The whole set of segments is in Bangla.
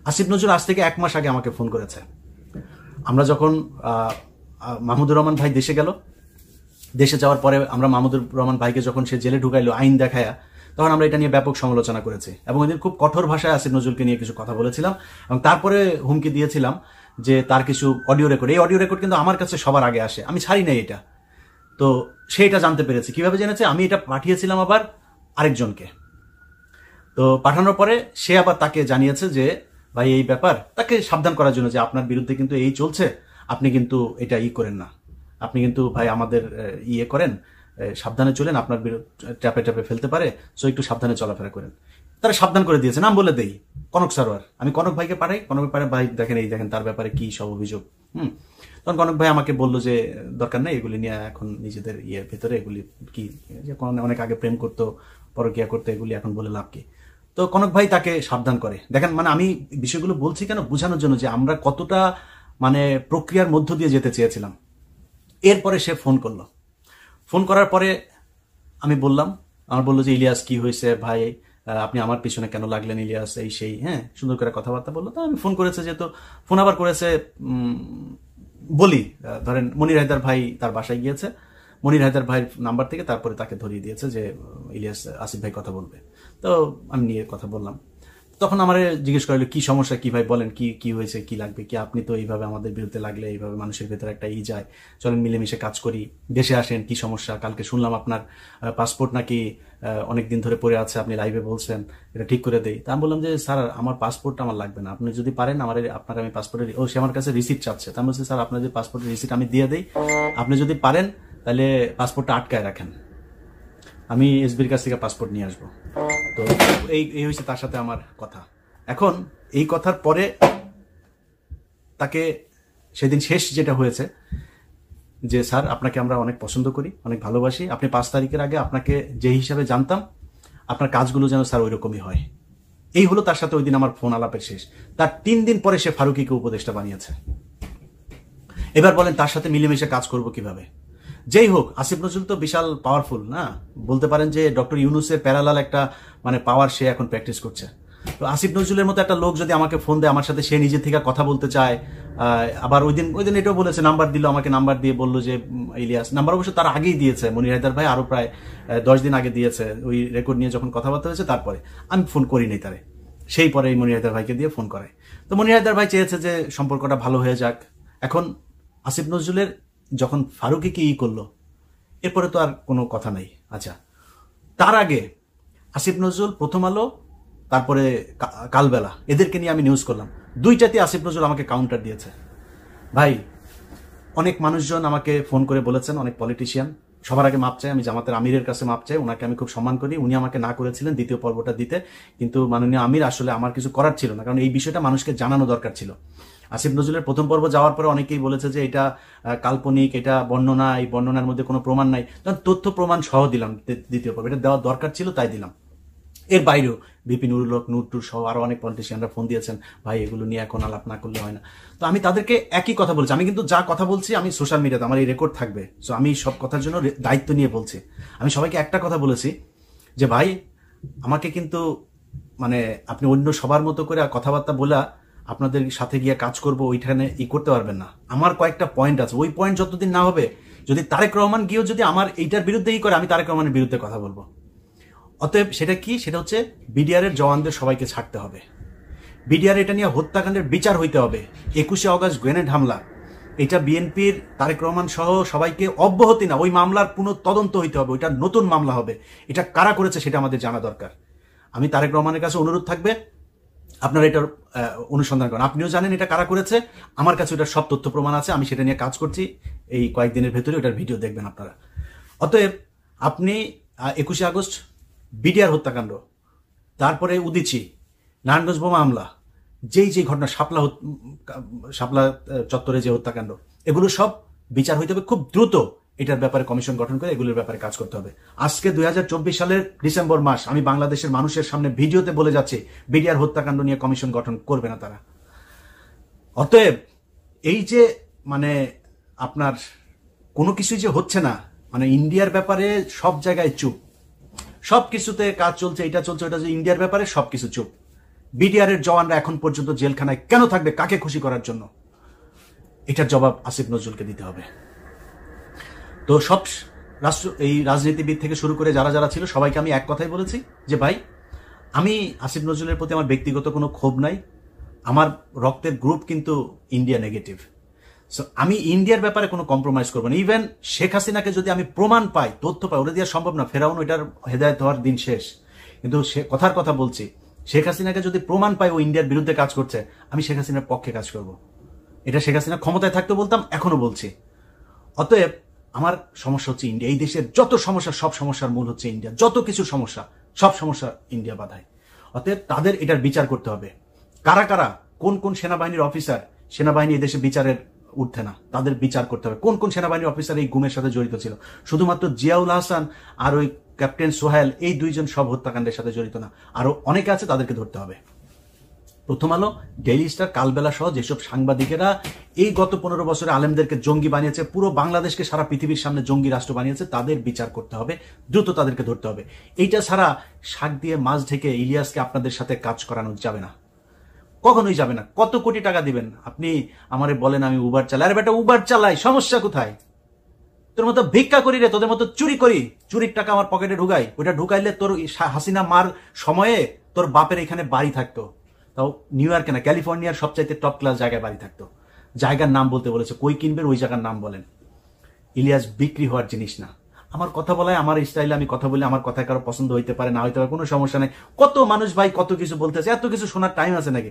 আসিফ নজরুল আজ থেকে 1 মাস আগে আমাকে ফোন করেছে। আমরা যখন মাহমুদুর রহমান ভাই দেশে গেল, দেশে যাওয়ার পরে আমরা মাহমুদুর রহমান ভাইকে যখন সে জেলে ঢুকাইলো আইন দেখায়া, তখন আমরা এটা নিয়ে ব্যাপক সমালোচনা করেছি এবং ওই দিন খুব কঠোর ভাষায় আসিফ নজরুলকে নিয়ে কিছু কথা বলেছিলাম এবং তারপরে হুমকি দিয়েছিলাম যে তার কিছু অডিও রেকর্ড, এই অডিও রেকর্ড কিন্তু আমার কাছে সবার আগে আসে, আমি ছাড়ি নাই এটা। তো সে এটা জানতে পেরেছে। কিভাবে জেনেছে? আমি এটা পাঠিয়েছিলাম আবার আরেকজনকে। তো পাঠানোর পরে সে আবার তাকে জানিয়েছে যে ভাই এই ব্যাপার, তাকে সাবধান করার জন্য যে আপনার বিরুদ্ধে কিন্তু এই চলছে, আপনি কিন্তু এটা করেন না, আপনি কিন্তু ভাই আমাদের করেন, সাবধানে চলেন, আপনার ট্যাপে ট্যাপে ফেলতে পারে, সো একটু সাবধানে চলাফেরা করেন। তারা সাবধান করে দিয়েছে, নাম বলে দেই কনক সারোয়ার। আমি কনক ভাইকে পাঠাই, কনক পারে ভাই দেখেন, এই দেখেন তার ব্যাপারে কি সব অভিযোগ। তখন কনক ভাই আমাকে বললো যে দরকার নেই এগুলি নিয়ে, এখন নিজেদের ভেতরে এগুলি কি, যে অনেক আগে প্রেম করতো, পরকিয়া করতো, এগুলি এখন বলে লাভ কি। তো কনক ভাই তাকে সাবধান করে। দেখেন মানে আমি বিষয়গুলো বলছি কেন, বোঝানোর জন্য যে আমরা কতটা মানে প্রক্রিয়ার মধ্য দিয়ে যেতে চেয়েছিলাম। এরপরে সে ফোন করলো। ফোন করার পরে আমি বললাম, আমার বললো যে ইলিয়াস কি হয়েছে ভাই, আপনি আমার পিছনে কেন লাগলেন ইলিয়াস, এই সেই, হ্যাঁ সুন্দর করে কথাবার্তা বললো। তো আমি ফোন করেছে, যেহেতু ফোন আবার করেছে বলি, ধরেন মনির হায়দার ভাই তার বাসায় গিয়েছে, মনির হায়দার ভাইয়ের নাম্বার থেকে তারপরে তাকে ধরিয়ে দিয়েছে যে ইলিয়াস আসিফ ভাই কথা বলবে। তো আমি নিয়ে কথা বললাম। তখন আমার জিজ্ঞেস করলো কি সমস্যা, কি ভাই বলেন, কি কি হয়েছে, কি লাগবে, কি আপনি তো এইভাবে আমাদের বিরুদ্ধে লাগলে এইভাবে মানুষের ভেতরে একটা যায়, চলেন মিলেমিশে কাজ করি, দেশে আসেন, কি সমস্যা, কালকে শুনলাম আপনার পাসপোর্ট নাকি অনেকদিন ধরে পড়ে আছে, আপনি লাইভে বলছেন, এটা ঠিক করে দেই। তা আমি বললাম যে স্যার আমার পাসপোর্টটা আমার লাগবে না, আপনি যদি পারেন আপনার আমি পাসপোর্টের, সে আমার কাছে রিসিপ্ট চাচ্ছে। তা আমি বলছি স্যার আপনার যে পাসপোর্টের রিসিপ্ট আমি দিয়ে দেই, আপনি যদি পারেন তাহলে পাসপোর্টটা আটকায় রাখেন, আমি এসবির কাছ থেকে পাসপোর্ট নিয়ে আসবো। তো এই হয়েছে তার সাথে আমার কথা। এখন এই কথার পরে তাকে সেদিন শেষ যেটা হয়েছে যে স্যার আপনাকে আমরা অনেক পছন্দ করি, অনেক ভালোবাসি, আপনি 5 তারিখের আগে আপনাকে যে হিসাবে জানতাম, আপনার কাজগুলো যেন স্যার ওইরকমই হয়। এই হলো তার সাথে ওই দিন আমার ফোন আলাপের শেষ। তার 3 দিন পরে সে ফারুকিকে উপদেষ্টা বানিয়েছে। এবার বলেন তার সাথে মিলেমিশে কাজ করব কিভাবে? যেই হোক, আসিফ নজরুল তো বিশাল পাওয়ারফুল না, বলতে পারেন যে ডক্টর ইউনুসের প্যারালাল একটা মানে পাওয়ার সে এখন প্র্যাকটিস করছে। তো আসিফ নজরুলের মতো একটা লোক যদি আমাকে ফোন দেয়, আমার সাথে সে নিজে থেকে কথা বলতে চায়, আবার ওই দিন এটাও বলেছে, নাম্বার দিল আমাকে, নাম্বার দিয়ে বললো যে ইলিয়াস, নাম্বার অবশ্য তার আগেই দিয়েছে, মনির হায়দার ভাই আরো প্রায় 10 দিন আগে দিয়েছে, ওই রেকর্ড নিয়ে যখন কথাবার্তা হয়েছে তারপরে আমি ফোন করি নাই তারে, সেই পরে এই মনির হায়দার ভাইকে দিয়ে ফোন করায়। তো মনির হায়দার ভাই চেয়েছে যে সম্পর্কটা ভালো হয়ে যাক। এখন আসিফ নজরুলের যখন ফারুকি কি করলো, এরপরে তো আর কোনো কথা নাই। আচ্ছা, তার আগে আসিফ নজরুল, প্রথম আলো, তারপরে কালবেলা, এদেরকে নিয়ে আমি নিউজ করলাম, 2টাতে আসিফ নজরুল আমাকে কাউন্টার দিয়েছে। ভাই অনেক মানুষজন আমাকে ফোন করে বলেছেন, অনেক পলিটিশিয়ান, সবার আগে মাপ চাই, আমি জামাতের আমিরের কাছে মাপ চাই, ওনাকে আমি খুব সম্মান করি, উনি আমাকে না করেছিলেন দ্বিতীয় পর্বটা দিতে, কিন্তু মাননীয় আমির আসলে আমার কিছু করার ছিল না, কারণ এই বিষয়টা মানুষকে জানানো দরকার ছিল। আসিফ নজরুলের প্রথম পর্ব যাওয়ার পরে অনেকেই বলেছে যে এটা কাল্পনিক, এটা বর্ণনা, এই বর্ণনার মধ্যে কোনো প্রমাণ নাই, তখন তথ্য প্রমাণ সহ দিলাম দ্বিতীয় পর্ব, এটা দেওয়া দরকার ছিল তাই দিলাম। এর বাইরেও বিপি নুরুল হক, নূর সহ আরো অনেক পলিটিশিয়ানরা ফোন দিয়েছেন, ভাই এগুলো নিয়ে এখন আলাপ না করলে হয় না। তো আমি তাদেরকে একই কথা বলছি, আমি কিন্তু যা কথা বলছি আমি সোশ্যাল মিডিয়াতে আমার এই রেকর্ড থাকবে, সো আমি সব কথার জন্য দায়িত্ব নিয়ে বলছি। আমি সবাইকে একটা কথা বলেছি যে ভাই আমাকে কিন্তু মানে আপনি অন্য সবার মতো করে কথাবার্তা বলা, আপনাদের সাথে গিয়ে কাজ করবো ওইখানে করতে পারবেন না। আমার কয়েকটা পয়েন্ট আছে, ওই পয়েন্ট যতদিন না হবে, যদি তারেক রহমান গিয়েও যদি আমার এইটার বিরুদ্ধে করে, আমি তারেক রহমানের বিরুদ্ধে কথা বলবো। অতএব সেটা কি, সেটা হচ্ছে বিডিআরের জওয়ানদের সবাইকে ছাড়তে হবে, বিডিআর এটা নিয়ে হত্যাকাণ্ডের বিচার হইতে হবে। 21শে অগস্ট গ্রেনেড হামলা, এটা বিএনপির তারেক রহমান সহ সবাইকে অব্যাহতি না, ওই মামলার পুনঃ তদন্ত হইতে হবে, ওইটা নতুন মামলা হবে, এটা কারা করেছে সেটা আমাদের জানা দরকার। আমি তারেক রহমানের কাছে অনুরোধ থাকবে আপনারা এটার অনুসন্ধান করেন, আপনিও জানেন এটা কারা করেছে, আমার কাছে ওটার সব তথ্য প্রমাণ আছে, আমি সেটা নিয়ে কাজ করছি, এই কয়েকদিনের ভেতরে ওটার ভিডিও দেখবেন আপনারা। অতএব আপনি 21শে আগস্ট বিডিআর হত্যাকাণ্ড, তারপরে উদিচি, নারায়ণগঞ্জ বোমা হামলা, যেই ঘটনা, শাপলা চত্বরে যে হত্যাকাণ্ড, এগুলো সব বিচার হইতে হবে খুব দ্রুত। এটার ব্যাপারে কমিশন গঠন করে এগুলোর ব্যাপারে কাজ করতে হবে। আজকে 2024 সালের ডিসেম্বর মাস, আমি বাংলাদেশের মানুষের সামনে ভিডিওতে বলে যাচ্ছি, বিডিআর হত্যাকাণ্ড নিয়ে কমিশন গঠন করবে না তারা। অতএব এই যে মানে আপনার কোনো কিছুই যে হচ্ছে না, মানে ইন্ডিয়ার ব্যাপারে সব জায়গায় চুপ, সব কিছুতে কাজ চলছে, এটা চলছে, ওটা, ইন্ডিয়ার ব্যাপারে সবকিছু চুপ। বিডিআর এর জওয়ানরা এখন পর্যন্ত জেলখানায় কেন থাকবে, কাকে খুশি করার জন্য? এটার জবাব আসিফ নজরুলকে দিতে হবে। তো সব এই রাজনীতিবিদ থেকে শুরু করে যারা যারা ছিল সবাইকে আমি এক কথাই বলেছি যে ভাই, আমি আসিফ নজরুলের প্রতি আমার ব্যক্তিগত কোনো ক্ষোভ নাই, আমার রক্তের গ্রুপ কিন্তু ইন্ডিয়া নেগেটিভ। সো আমি ইন্ডিয়ার ব্যাপারে কোনো কম্প্রোমাইজ করবো না। ইভেন শেখ হাসিনাকে যদি আমি প্রমাণ পাই, তথ্য পাই, ওটা দেওয়া সম্ভব না, ফেরাউন ওইটার হেদায়ত হওয়ার দিন শেষ। কিন্তু কথার কথা বলছি, শেখ হাসিনাকে যদি প্রমাণ পাই ও ইন্ডিয়ার বিরুদ্ধে কাজ করছে, আমি শেখ হাসিনার পক্ষে কাজ করব। এটা শেখ হাসিনা ক্ষমতায় থাকতে বলতাম, এখনো বলছি। অতএব আমার সমস্যা হচ্ছে ইন্ডিয়া। এই দেশের যত সমস্যা, সব সমস্যার মূল হচ্ছে ইন্ডিয়া। যত কিছু সমস্যা, সব সমস্যা ইন্ডিয়া বাধায়। অতএব তাদের এটার বিচার করতে হবে। কারা কারা, কোন কোন সেনাবাহিনীর অফিসার, সেনাবাহিনী এই দেশে বিচারের উঠতে না, তাদের বিচার করতে হবে। কোন কোন সেনাবাহিনীর অফিসার এই গুমের সাথে জড়িত ছিল? শুধুমাত্র জিয়াউল হাসান আর ওই ক্যাপ্টেন সোহেল, এই দুইজন সব হত্যাকাণ্ডের সাথে জড়িত না, আরো অনেকে আছে, তাদেরকে ধরতে হবে। প্রথম আলো, ডেইলি স্টার, কালবেলা সহ যেসব সাংবাদিকেরা এই গত 15 বছরে আলেমদেরকে জঙ্গি বানিয়েছে, পুরো বাংলাদেশকে সারা পৃথিবীর সামনে জঙ্গি রাষ্ট্র বানিয়েছে, তাদের বিচার করতে হবে, দ্রুত তাদেরকে ধরতে হবে। এইটা ছাড়া শাক দিয়ে মাছ ঢেকে ইলিয়াসকে আপনাদের সাথে কাজ করানো যাবে না, কখনোই যাবে না। কত কোটি টাকা দিবেন আপনি আমারে বলেন আমি উবার চালাই? আরে বেটা, উবার চালাই, সমস্যা কোথায়? তোর মতো ভিক্ষা করি রে, তোদের মতো চুরি করি, চুরির টাকা আমার পকেটে ঢুকাই। ওইটা ঢুকাইলে তোর হাসিনা মার সময়ে তোর বাপের এখানে বাড়ি থাকতো, তাও নিউ ইয়র্কে না, ক্যালিফোর্নিয়ার সবচাইতে টপ ক্লাস জায়গায় বাড়ি থাকতো। জায়গার নাম বলতে বলেছে, কই কিনবেন ওই জায়গার নাম বলেন। ইলিয়াস বিক্রি হওয়ার জিনিস না। আমার কথা বলায়, আমার স্টাইলে আমি কথা বলি, আমার কথা কারো পছন্দ হইতে পারে, না হইতে পারে, কোনো সমস্যা নেই। কত মানুষ ভাই কত কিছু বলতেছে, এত কিছু শোনার টাইম আছে নাকি?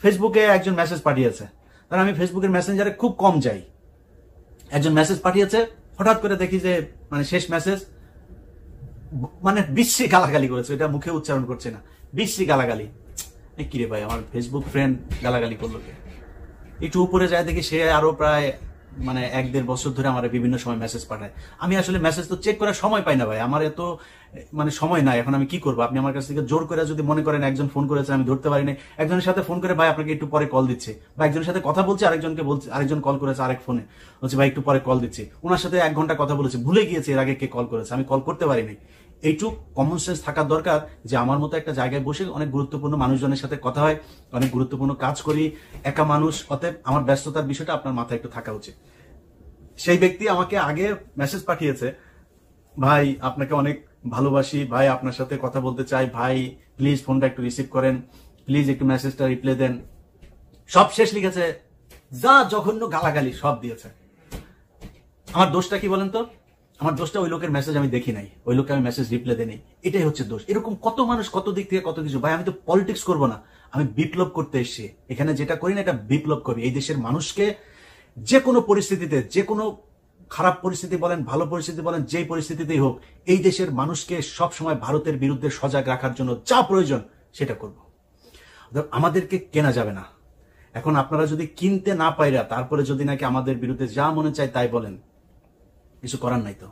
ফেসবুকে একজন মেসেজ পাঠিয়েছে, কারণ আমি ফেসবুকের মেসেঞ্জারে খুব কম যাই। একজন মেসেজ পাঠিয়েছে, হঠাৎ করে দেখি যে মানে শেষ মেসেজ মানে বিশ্রী গালাগালি করেছে, এটা মুখে উচ্চারণ করছে না, বিশ্রী গালাগালি। কিরে ভাই, আমার ফেসবুক ফ্রেন্ড গালাগালি করলো কে? একটু উপরে যায় দেখি সে আরো প্রায় মানে 1-1.5 বছর ধরে আমার বিভিন্ন সময় মেসেজ পাঠায়। আমি আসলে মেসেজ তো চেক করার সময় পাই না ভাই, আমার এত মানে সময় নাই। এখন আমি কি করবো? আপনি আমার কাছ থেকে জোর করে যদি মনে করেন একজন ফোন করেছে আমি ধরতে পারি না, একজনের সাথে ফোন করে ভাই আপনাকে একটু পরে কল দিচ্ছে, বা একজনের সাথে কথা বলছে, আরেকজনকে বলছে, আরেকজন কল করেছে আরেক ফোনে, বলছে ভাই একটু পরে কল দিচ্ছে, ওনার সাথে 1 ঘন্টা কথা বলেছে, ভুলে গিয়েছে এর আগে কে কল করেছে, আমি কল করতে পারিনি। এইটুক কমন সেন্স থাকার দরকার যে আমার মতো একটা জায়গায় বসে অনেক গুরুত্বপূর্ণ মানুষজনের সাথে কথা হয়, অনেক গুরুত্বপূর্ণ কাজ করি, একা মানুষ। অতএব আমার ব্যস্ততার বিষয়টা আপনার মাথায় একটু থাকা উচিত। সেই ব্যক্তি আমাকে আগে মেসেজ পাঠিয়েছে, ভাই আপনাকে অনেক ভালোবাসি, ভাই আপনার সাথে কথা বলতে চাই, ভাই প্লিজ ফোনটা একটু রিসিভ করেন, প্লিজ একটু মেসেজটা রিপ্লাই দেন। সব শেষ লিখেছে, যা জঘন্য গালাগালি সব দিয়েছে। আমার দোষটা কি বলেন তো? আমার দোষটা ওই লোকের মেসেজ আমি দেখি নাই, ওই লোককে আমি মেসেজ রিপ্লাই দেই নাই, এটাই হচ্ছে দোষ। এরকম কত মানুষ কত দিক থেকে কত কিছু। ভাই আমি তো পলিটিক্স করবো না, আমি বিপ্লব করতে এসেছি। এখানে যেটা করি না এটা বিপ্লব করি। এই দেশের মানুষকে যে কোনো পরিস্থিতিতে, যে কোনো খারাপ পরিস্থিতি বলেন, ভালো পরিস্থিতি বলেন, যেই পরিস্থিতিতেই হোক, এই দেশের মানুষকে সবসময় ভারতের বিরুদ্ধে সজাগ রাখার জন্য যা প্রয়োজন সেটা করব। আমাদেরকে কেনা যাবে না। এখন আপনারা যদি কিনতে না পাইরা তারপরে যদি নাকি আমাদের বিরুদ্ধে যা মনে চায় তাই বলেন, কিছু করার নাই তো।